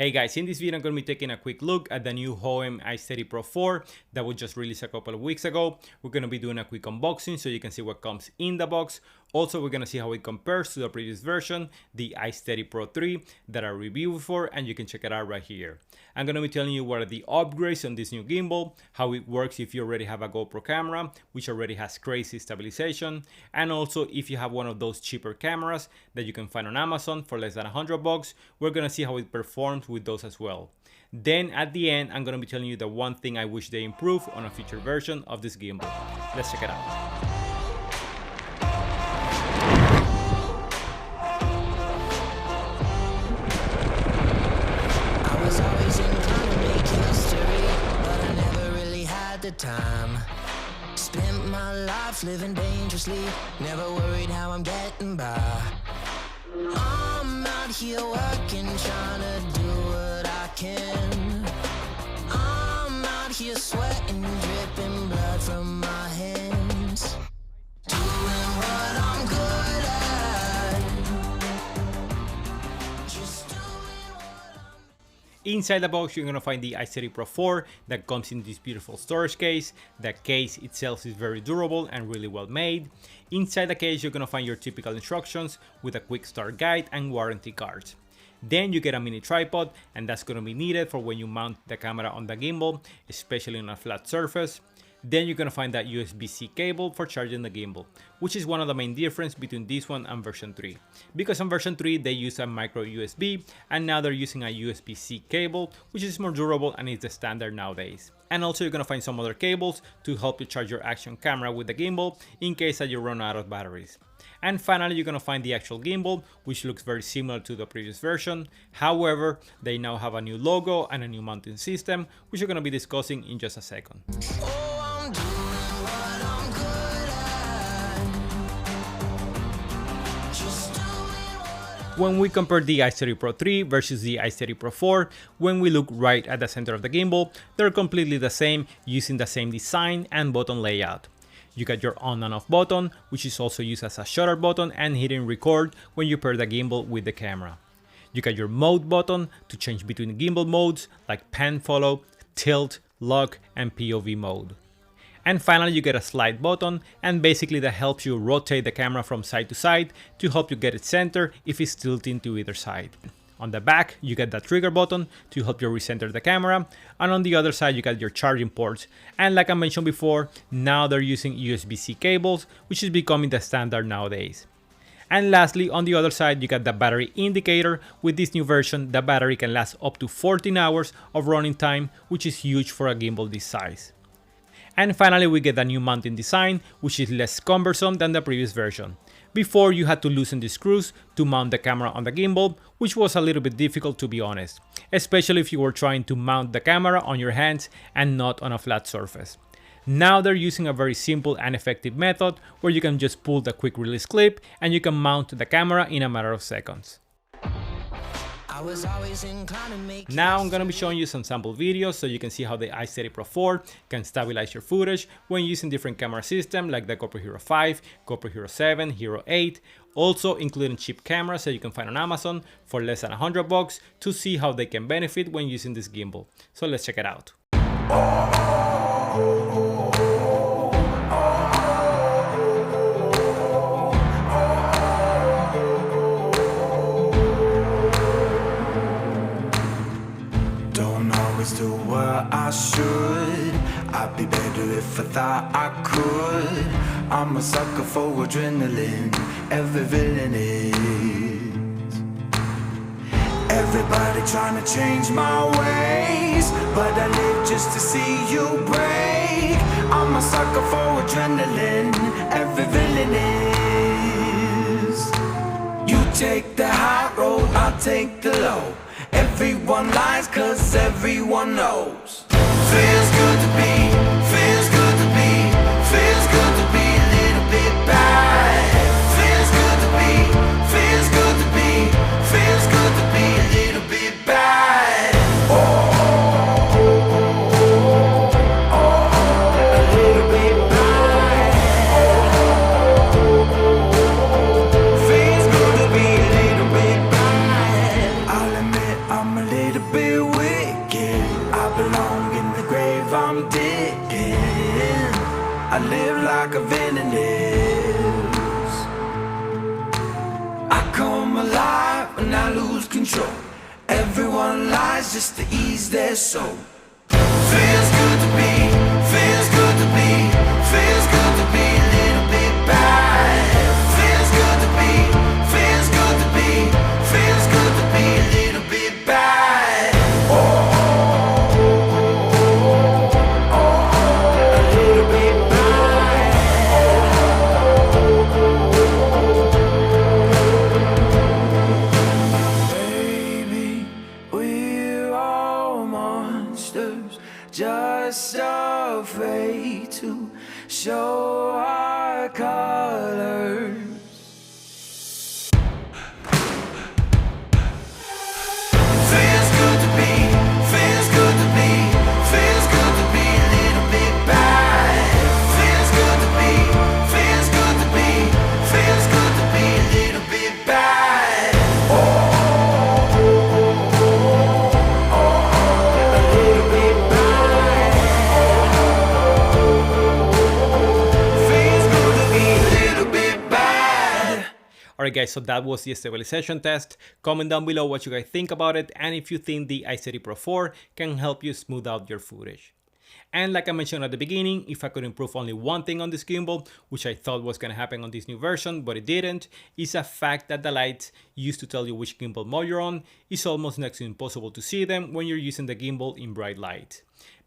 Hey guys, in this video I'm going to be taking a quick look at the new Hohem iSteady Pro 4 that was just released a couple of weeks ago. We're going to be doing a quick unboxing so you can see what comes in the box. Also, we're going to see how it compares to the previous version, the iSteady Pro 3 that I reviewed before, and you can check it out right here. I'm going to be telling you what are the upgrades on this new gimbal, how it works if you already have a GoPro camera, which already has crazy stabilization, and also if you have one of those cheaper cameras that you can find on Amazon for less than $100, we're going to see how it performs with those as well. Then at the end, I'm going to be telling you the one thing I wish they improve on a future version of this gimbal. Let's check it out. Time spent my life living dangerously, never worried how I'm getting by. I'm out here working, trying to do what I can. I'm out here sweating, dripping blood from my hands, doing what I'm good at. Just doing what I'm... Inside the box, you're going to find the iSteady Pro 4 that comes in this beautiful storage case. The case itself is very durable and really well made. Inside the case, you're going to find your typical instructions with a quick start guide and warranty cards. Then you get a mini tripod, and that's going to be needed for when you mount the camera on the gimbal, especially on a flat surface. Then you're going to find that USB-C cable for charging the gimbal, which is one of the main differences between this one and version 3. Because on version 3 they use a micro USB, and now they're using a USB-C cable, which is more durable and is the standard nowadays. And also you're going to find some other cables to help you charge your action camera with the gimbal in case that you run out of batteries. And finally, you're going to find the actual gimbal, which looks very similar to the previous version. However, they now have a new logo and a new mounting system, which we're going to be discussing in just a second. When we compare the iSteady Pro 3 versus the iSteady Pro 4, when we look right at the center of the gimbal, they're completely the same, using the same design and button layout. You got your on and off button, which is also used as a shutter button and hitting record when you pair the gimbal with the camera. You got your mode button to change between gimbal modes like pan follow, tilt, lock, and POV mode. And finally, you get a slide button, and basically that helps you rotate the camera from side to side to help you get it centered if it's tilting to either side. On the back, you get that trigger button to help you recenter the camera, and on the other side you got your charging ports. And like I mentioned before, now they're using USB-C cables, which is becoming the standard nowadays. And lastly, on the other side, you got the battery indicator. With this new version, the battery can last up to 14 hours of running time, which is huge for a gimbal this size. And finally, we get a new mounting design, which is less cumbersome than the previous version. Before, you had to loosen the screws to mount the camera on the gimbal, which was a little bit difficult, to be honest, especially if you were trying to mount the camera on your hands and not on a flat surface. Now they're using a very simple and effective method where you can just pull the quick release clip and you can mount the camera in a matter of seconds. Now I'm going to be showing you some sample videos so you can see how the iSteady Pro 4 can stabilize your footage when using different camera systems like the GoPro Hero 5, GoPro Hero 7, Hero 8, also including cheap cameras that you can find on Amazon for less than $100 to see how they can benefit when using this gimbal. So let's check it out. Do what I should. I'd be better if I thought I could. I'm a sucker for adrenaline, every villain is. Everybody trying to change my ways, but I live just to see you break. I'm a sucker for adrenaline, every villain is. You take the high road, I'll take the low. Everyone lies cause everyone knows. Feels good to be, feels good to be, feels good to be a little bit bad. Feels good to be, feels good to be, feels good to be a little bit bad. Oh, a little bit bad. Feels good to be a little bit bad. I'll admit I'm a little little bit wicked. I belong in the grave I'm digging. I live like a villain is. I come alive when I lose control. Everyone lies just to ease their soul. Feels good to be, feels good to be, feels good to be a little bit bad. Feels good to be, feels good to be, feels good to be a little bit bad. A little bit bad. Baby, we're all monsters, just afraid to show our colors. Feels good to be, feels good to be, feels good to be a little bit bad. Feels good to be, feels good to be, feels good to be a little bit bad. A little bit bad. Feels good to be a little bit bad. Alright guys, so that was the stabilization test. Comment down below what you guys think about it and if you think the iSteady Pro 4 can help you smooth out your footage. And like I mentioned at the beginning, if I could improve only one thing on this gimbal, which I thought was going to happen on this new version, but it didn't, is a fact that the lights used to tell you which gimbal mode you're on. It's almost next to impossible to see them when you're using the gimbal in bright light.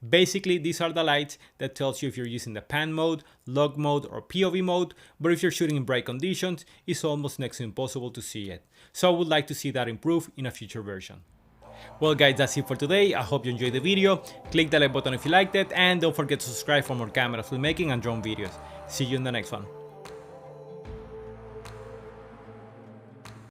Basically, these are the lights that tells you if you're using the pan mode, log mode, or POV mode, but if you're shooting in bright conditions, it's almost next to impossible to see it. So I would like to see that improve in a future version. Well guys, that's it for today. I hope you enjoyed the video. Click the like button if you liked it, and don't forget to subscribe for more camera filmmaking and drone videos. See you in the next one.